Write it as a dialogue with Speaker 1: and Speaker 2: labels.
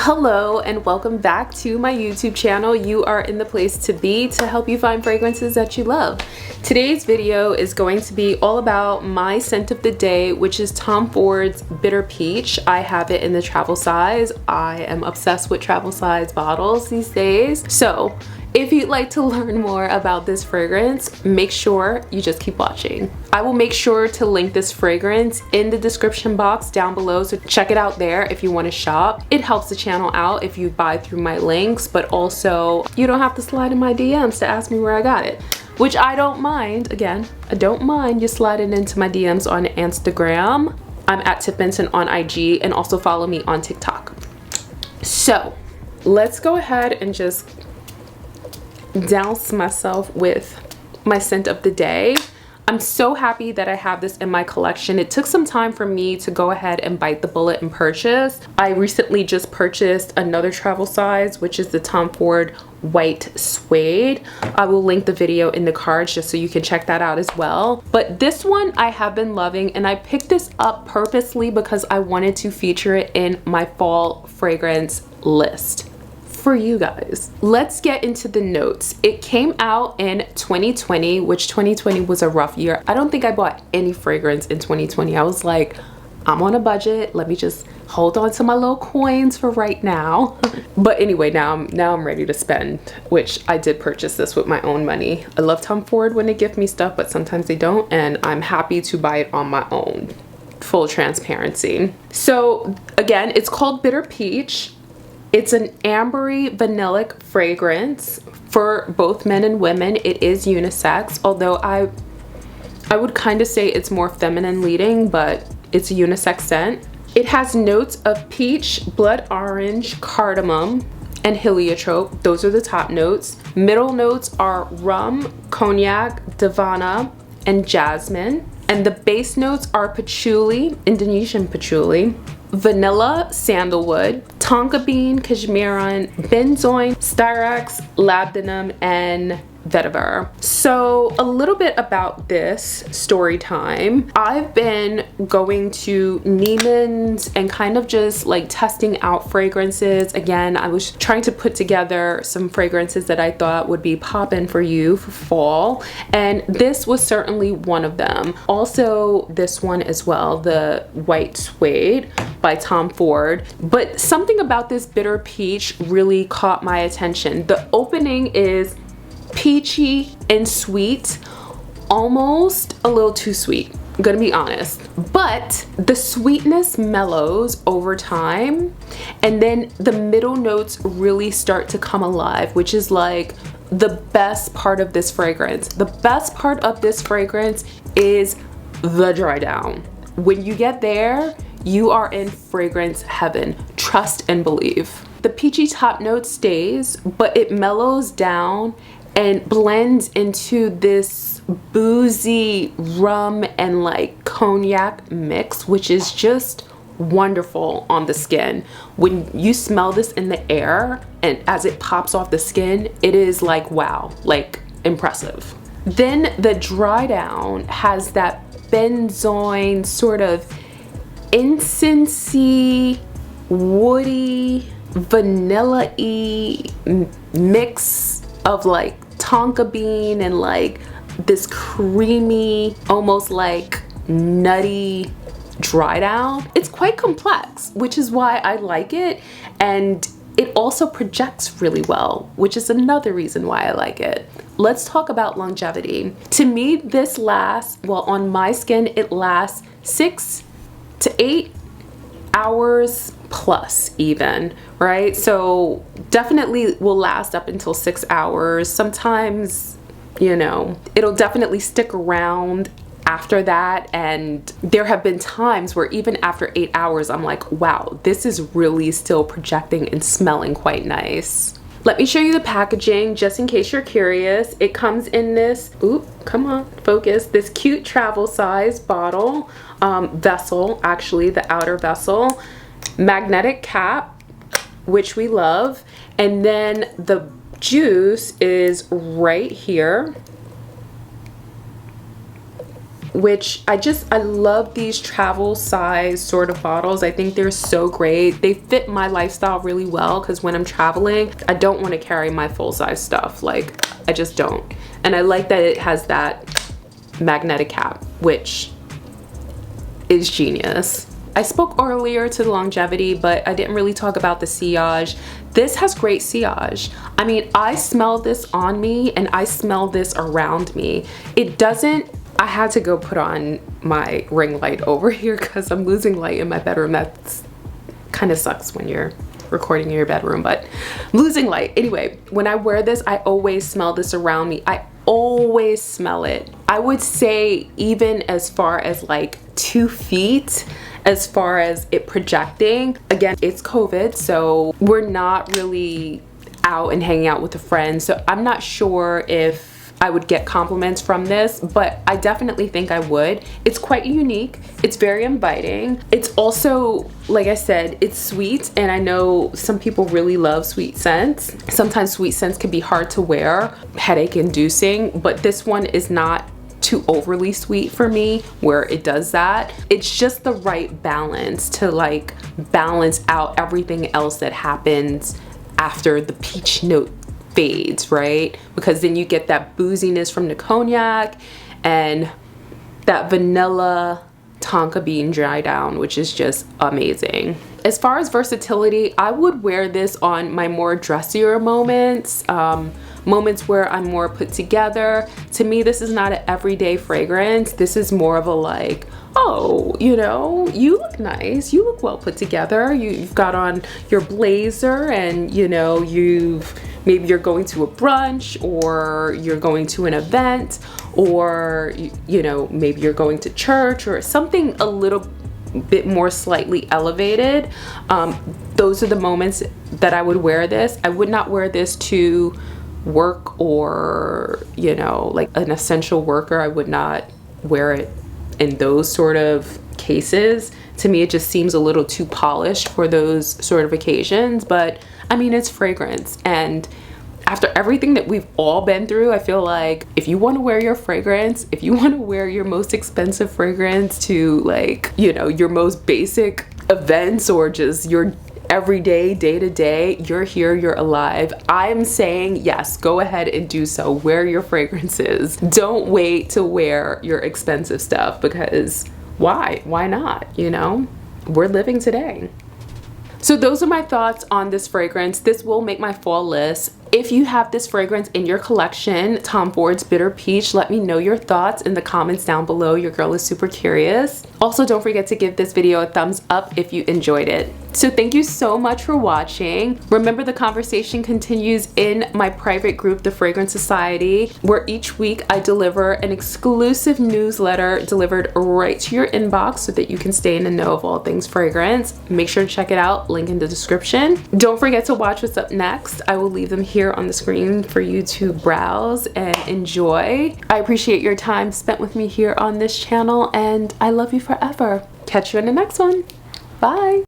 Speaker 1: Hello and welcome back to my YouTube channel. You are in the place to be to help you find fragrances that you love. Today's video is going to be all about my scent of the day, which is Tom Ford's Bitter Peach. I have it in the travel size. I am obsessed with travel size bottles these days. So if you'd like to learn more about this fragrance, make sure you just keep watching. I will make sure to link this fragrance in the description box down below, so check it out there if you want to shop. It helps the channel out if you buy through my links, but also you don't have to slide in my DMs to ask me where I got it, which I don't mind. Again, I don't mind you sliding into my DMs on Instagram. I'm at Tiff Benson on IG, and also follow me on TikTok. So let's go ahead and just douse myself with my scent of the day. I'm so happy that I have this in my collection. It took some time for me to go ahead and bite the bullet and purchase. I recently just purchased another travel size, which is the Tom Ford White Suede. I will link the video in the cards just so you can check that out as well. But this one I have been loving, and I picked this up purposely because I wanted to feature it in my fall fragrance list for you guys. Let's get into the notes. It came out in 2020, which 2020 was a rough year. I don't think I bought any fragrance in 2020. I was like, I'm on a budget. Let me just hold on to my little coins for right now. But anyway, now I'm ready to spend, which I did purchase this with my own money. I love Tom Ford when they gift me stuff, but sometimes they don't, and I'm happy to buy it on my own. Full transparency. So again, it's called Bitter Peach. It's an ambery vanillic fragrance for both men and women. It is unisex, although I would kind of say it's more feminine leading, but it's a unisex scent. It has notes of peach, blood orange, cardamom, and heliotrope. Those are the top notes. Middle notes are rum, cognac, davana, and jasmine. And the base notes are patchouli, Indonesian patchouli, vanilla, sandalwood, tonka bean, cashmeran, benzoin, styrax, labdanum, and vetiver. So a little bit about this story time. I've been going to Neiman's and kind of just like testing out fragrances. Again, I was trying to put together some fragrances that I thought would be poppin' for you for fall, and this was certainly one of them. Also this one as well, the White Suede by Tom Ford. But something about this Bitter Peach really caught my attention. The opening is peachy and sweet, almost a little too sweet, I'm gonna be honest, but the sweetness mellows over time, and then the middle notes really start to come alive, which is like the best part of this fragrance. The best part of this fragrance is the dry down. When you get there, you are in fragrance heaven. Trust and believe. The peachy top note stays, but it mellows down and blends into this boozy rum and like cognac mix, which is just wonderful on the skin. When you smell this in the air and as it pops off the skin, it is like, wow, like impressive. Then the dry down has that benzoin sort of incensey, woody, vanilla-y mix of like tonka bean and like this creamy, almost like nutty dry down. It's quite complex, which is why I like it, and it also projects really well, which is another reason why I like it. Let's talk about longevity. To me, this lasts, well, on my skin, it lasts 6 to 8 hours plus even, right? So definitely will last up until 6 hours. Sometimes, you know, it'll definitely stick around after that, and there have been times where even after 8 hours I'm like, wow, this is really still projecting and smelling quite nice. Let me show you the packaging just in case you're curious. It comes in this, oop, come on, focus, this cute travel size bottle, vessel, actually the outer vessel, magnetic cap, which we love, and then the juice is right here. which I love these travel size sort of bottles. I think they're so great. They fit my lifestyle really well because when I'm traveling, I don't want to carry my full size stuff. Like, I just don't. And I like that it has that magnetic cap, which is genius. I spoke earlier to the longevity, but I didn't really talk about the sillage. This has great sillage. I mean, I smell this on me and I smell this around me. It doesn't, I had to go put on my ring light over here because I'm losing light in my bedroom. That's kind of sucks when you're recording in your bedroom, but I'm losing light. Anyway, when I wear this, I always smell this around me. I always smell it. I would say even as far as like 2 feet, as far as it projecting. Again, it's COVID, so we're not really out and hanging out with a friend, so I'm not sure if I would get compliments from this, but I definitely think I would. It's quite unique. It's very inviting. It's also, like I said, it's sweet, and I know some people really love sweet scents. Sometimes sweet scents can be hard to wear, headache inducing, but this one is not too overly sweet for me where it does that. It's just the right balance to like balance out everything else that happens after the peach note fades, right? Because then you get that booziness from the cognac and that vanilla tonka bean dry down, which is just amazing. As far as versatility, I would wear this on my more dressier moments, moments where I'm more put together. To me, this is not an everyday fragrance. This is more of a like, oh, you know, you look nice, you look well put together, you've got on your blazer, and you know, maybe you're going to a brunch, or you're going to an event, or you know, maybe you're going to church or something a little bit more slightly elevated. Those are the moments that I would wear this. I would not wear this to work or, you know, like an essential worker. I would not wear it in those sort of cases. To me, it just seems a little too polished for those sort of occasions, but I mean, it's fragrance, and after everything that we've all been through, I feel like if you want to wear your fragrance, if you want to wear your most expensive fragrance to, like, you know, your most basic events or just your everyday, day to day, you're here, you're alive. I'm saying yes, go ahead and do so. Wear your fragrances. Don't wait to wear your expensive stuff, because why? Why not? You know, we're living today. So those are my thoughts on this fragrance. This will make my fall list. If you have this fragrance in your collection, Tom Ford's Bitter Peach, let me know your thoughts in the comments down below. Your girl is super curious. Also, don't forget to give this video a thumbs up if you enjoyed it. So thank you so much for watching. Remember, the conversation continues in my private group, the Fragrance Society, where each week I deliver an exclusive newsletter delivered right to your inbox so that you can stay in the know of all things fragrance. Make sure to check it out, link in the description. Don't forget to watch what's up next. I will leave them here on the screen for you to browse and enjoy. I appreciate your time spent with me here on this channel, and I love you forever. Catch you in the next one. Bye.